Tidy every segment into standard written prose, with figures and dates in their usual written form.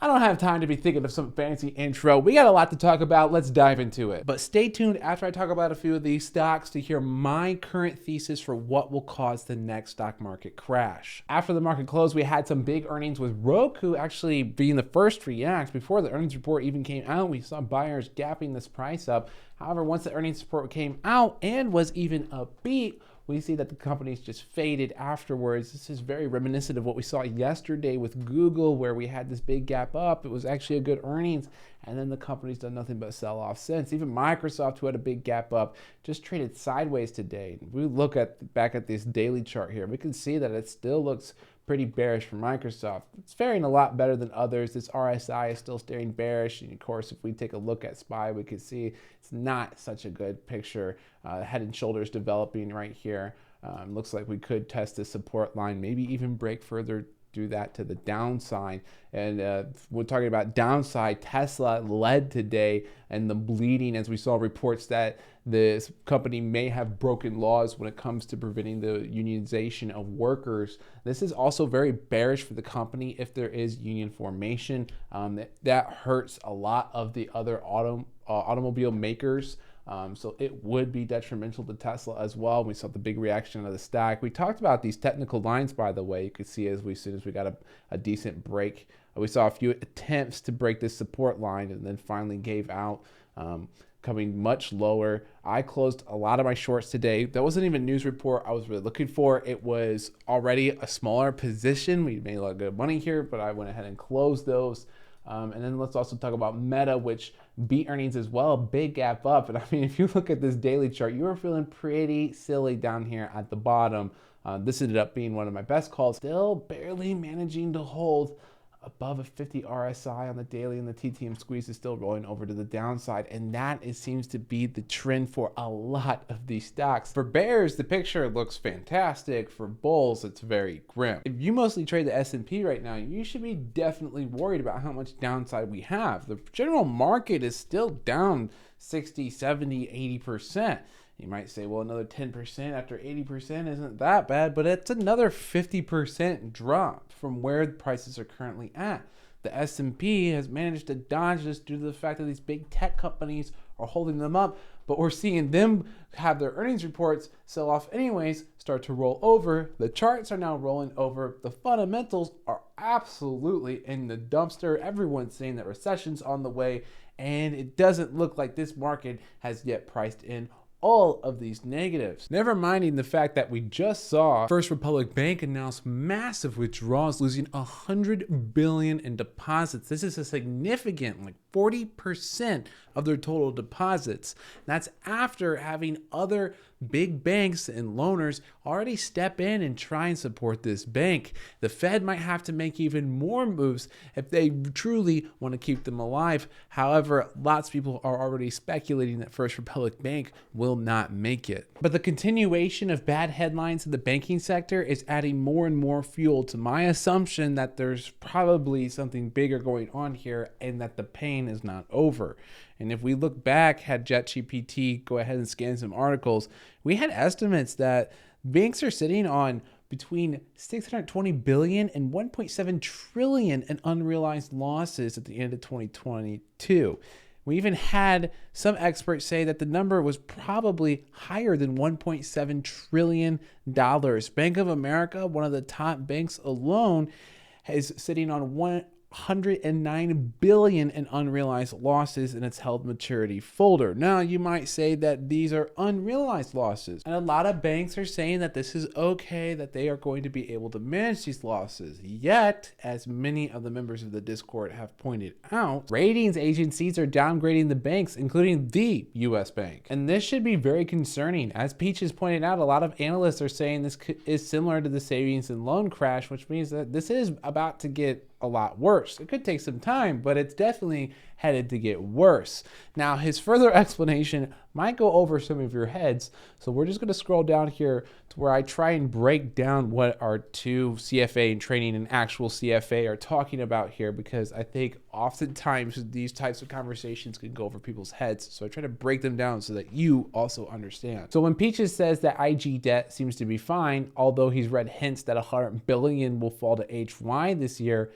I don't have time to be thinking of some fancy intro. We got a lot to talk about. Let's dive into it. But stay tuned after I talk about a few of these stocks to hear my current thesis for what will cause the next stock market crash. After the market closed, we had some big earnings with Roku actually being the first to react. Before the earnings report even came out, we saw buyers gapping this price up. However, once the earnings report came out and was even upbeat, we see that the companies just faded afterwards. This is very reminiscent of what we saw yesterday with Google, where we had this big gap up. It was actually a good earnings, and then the company's done nothing but sell off since. Even Microsoft, who had a big gap up, just traded sideways today. If we look back at this daily chart here, we can see that it still looks pretty bearish for Microsoft. It's faring a lot better than others. This RSI is still staring bearish. And of course, if we take a look at SPY, we can see it's not such a good picture. Head and shoulders developing right here. Looks like we could test this support line, maybe even break further, do that to the downside. And we're talking about downside. Tesla led today, and the bleeding, as we saw reports that this company may have broken laws when it comes to preventing the unionization of workers. This is also very bearish for the company if there is union formation. That hurts a lot of the other automobile makers. So it would be detrimental to Tesla as well. We saw the big reaction of the stock. We talked about these technical lines, by the way. You could see as soon as we got a decent break, we saw a few attempts to break this support line and then finally gave out, coming much lower. I closed a lot of my shorts today. That wasn't even a news report I was really looking for. It was already a smaller position. We made a lot of good money here, but I went ahead and closed those. And then let's also talk about Meta, which beat earnings as well, big gap up. And I mean, if you look at this daily chart, you are feeling pretty silly down here at the bottom. This ended up being one of my best calls, still barely managing to hold above a 50 RSI on the daily, and the TTM squeeze is still rolling over to the downside. And that seems to be the trend for a lot of these stocks. For bears, the picture looks fantastic. For bulls, it's very grim. If you mostly trade the S&P right now, you should be definitely worried about how much downside we have. The general market is still down 60, 70, 80%. You might say, well, another 10% after 80% isn't that bad, but it's another 50% drop from where the prices are currently at. The S&P has managed to dodge this due to the fact that these big tech companies are holding them up, but we're seeing them have their earnings reports sell off anyways, start to roll over. The charts are now rolling over. The fundamentals are absolutely in the dumpster. Everyone's saying that recession's on the way, and it doesn't look like this market has yet priced in all of these negatives. Never minding the fact that we just saw First Republic Bank announce massive withdrawals, losing $100 billion in deposits. This is a significant, like 40% of their total deposits. That's after having other big banks and loaners already step in and try and support this bank. The Fed might have to make even more moves if they truly want to keep them alive. However, lots of people are already speculating that First Republic Bank will not make it. But the continuation of bad headlines in the banking sector is adding more and more fuel to my assumption that there's probably something bigger going on here and that the pain is not over. And if we look back, had ChatGPT go ahead and scan some articles, we had estimates that banks are sitting on between 620 billion and 1.7 trillion in unrealized losses at the end of 2022. We even had some experts say that the number was probably higher than $1.7 trillion. Bank of America, one of the top banks alone, is sitting on 109 billion in unrealized losses in its held maturity folder. Now, you might say that these are unrealized losses, and a lot of banks are saying that this is okay, that they are going to be able to manage these losses. Yet, as many of the members of the Discord have pointed out, ratings agencies are downgrading the banks, including the US Bank. And this should be very concerning. As Peach has pointed out, a lot of analysts are saying this is similar to the savings and loan crash, which means that this is about to get a lot worse. It could take some time, but it's definitely headed to get worse. Now, his further explanation might go over some of your heads, so we're just going to scroll down here to where I try and break down what our two CFA and training and actual CFA are talking about here, because I think oftentimes these types of conversations can go over people's heads, so I try to break them down so that you also understand. So when Peaches says that IG debt seems to be fine, although he's read hints that 100 billion will fall to HY this year,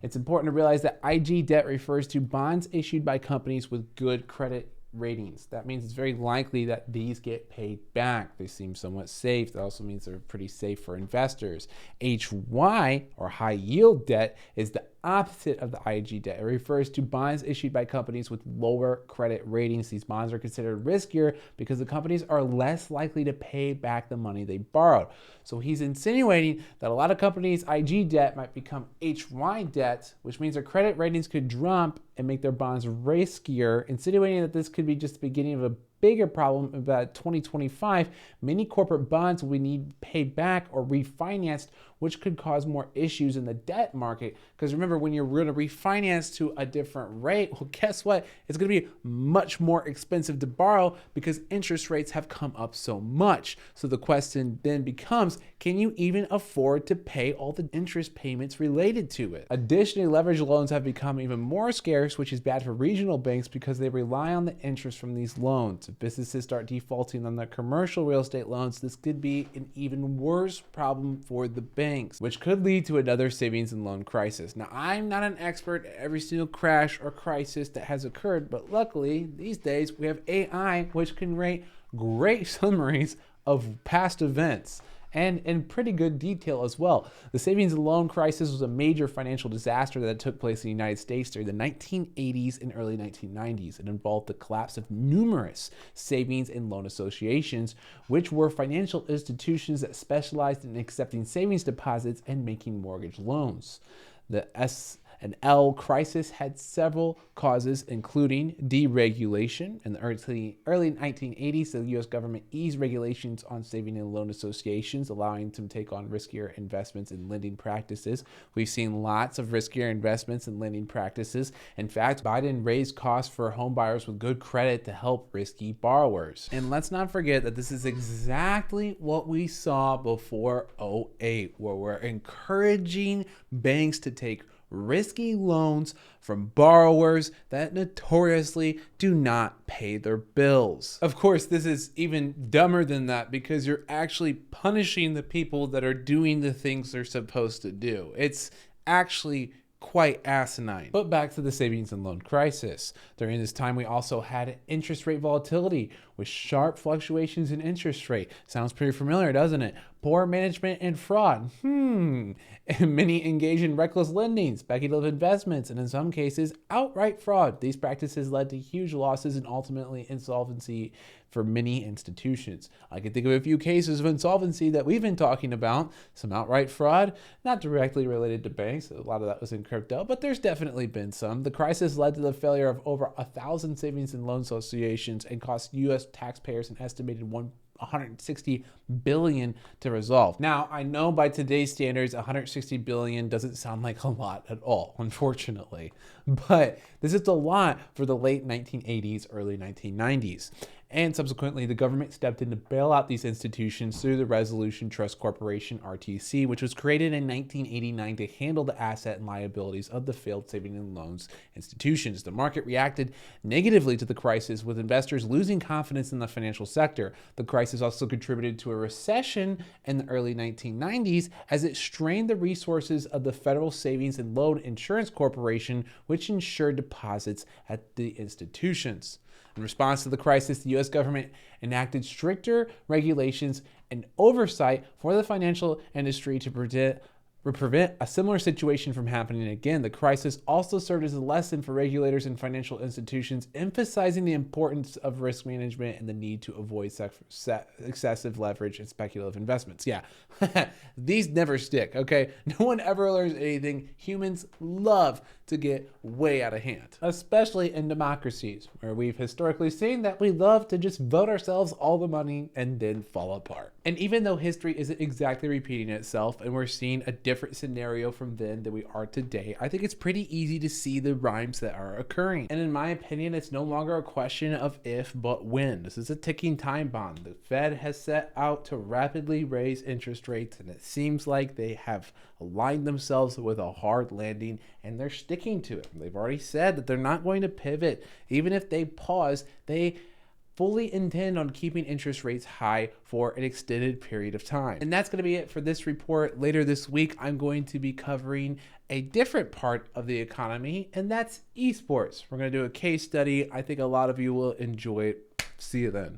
It's important to realize that IG debt refers to bonds issued by companies with good credit ratings. That means it's very likely that these get paid back. They seem somewhat safe. That also means they're pretty safe for investors. HY, or high yield debt, is the opposite of the IG debt. It refers to bonds issued by companies with lower credit ratings. These bonds are considered riskier because the companies are less likely to pay back the money they borrowed. So he's insinuating that a lot of companies' IG debt might become HY debt, which means their credit ratings could drop and make their bonds riskier, insinuating that this could be just the beginning of a bigger problem. About 2025, many corporate bonds will need paid back or refinanced, which could cause more issues in the debt market. Because remember, when you're going to refinance to a different rate, well, guess what? It's going to be much more expensive to borrow because interest rates have come up so much. So the question then becomes, can you even afford to pay all the interest payments related to it? Additionally, leveraged loans have become even more scarce, which is bad for regional banks because they rely on the interest from these loans. If businesses start defaulting on their commercial real estate loans, this could be an even worse problem for the banks, which could lead to another savings and loan crisis. Now, I'm not an expert at every single crash or crisis that has occurred, but luckily these days we have AI, which can rate great summaries of past events, and in pretty good detail as well. The savings and loan crisis was a major financial disaster that took place in the United States during the 1980s and early 1990s. It involved the collapse of numerous savings and loan associations, which were financial institutions that specialized in accepting savings deposits and making mortgage loans. The S&L crisis had several causes, including deregulation. In the early 1980s, the U.S. government eased regulations on saving and loan associations, allowing them to take on riskier investments in lending practices. We've seen lots of riskier investments in lending practices. In fact, Biden raised costs for home buyers with good credit to help risky borrowers. And let's not forget that this is exactly what we saw before 2008, where we're encouraging banks to take risky loans from borrowers that notoriously do not pay their bills. Of course, this is even dumber than that because you're actually punishing the people that are doing the things they're supposed to do. It's actually quite asinine. But back to the savings and loan crisis. During this time, we also had interest rate volatility with sharp fluctuations in interest rate. Sounds pretty familiar, doesn't it? Poor management and fraud. And many engage in reckless lending, speculative investments, and in some cases, outright fraud. These practices led to huge losses and ultimately insolvency for many institutions. I can think of a few cases of insolvency that we've been talking about. Some outright fraud, not directly related to banks. A lot of that was in crypto, but there's definitely been some. The crisis led to the failure of over 1,000 savings and loan associations and cost U.S. taxpayers an estimated $160 billion to resolve. Now, I know by today's standards, $160 billion doesn't sound like a lot at all, unfortunately, but this is a lot for the late 1980s, early 1990s. And subsequently, the government stepped in to bail out these institutions through the Resolution Trust Corporation, RTC, which was created in 1989 to handle the asset and liabilities of the failed savings and loans institutions. The market reacted negatively to the crisis, with investors losing confidence in the financial sector. The crisis also contributed to a recession in the early 1990s as it strained the resources of the Federal Savings and Loan Insurance Corporation, which insured deposits at the institutions. In response to the crisis, the U.S. government enacted stricter regulations and oversight for the financial industry to prevent a similar situation from happening again. The crisis also served as a lesson for regulators and financial institutions, emphasizing the importance of risk management and the need to avoid excessive leverage and speculative investments. Yeah, these never stick, okay? No one ever learns anything. Humans love to get way out of hand, especially in democracies, where we've historically seen that we love to just vote ourselves all the money and then fall apart. And even though history isn't exactly repeating itself and we're seeing a different scenario from then than we are today, I think it's pretty easy to see the rhymes that are occurring. And in my opinion, it's no longer a question of if, but when. This is a ticking time bomb. The Fed has set out to rapidly raise interest rates, and it seems like they have aligned themselves with a hard landing, and they're sticking to it. They've already said that they're not going to pivot. Even if they pause, they fully intend on keeping interest rates high for an extended period of time. And that's going to be it for this report. Later this week, I'm going to be covering a different part of the economy, and that's esports. We're going to do a case study. I think a lot of you will enjoy it. See you then.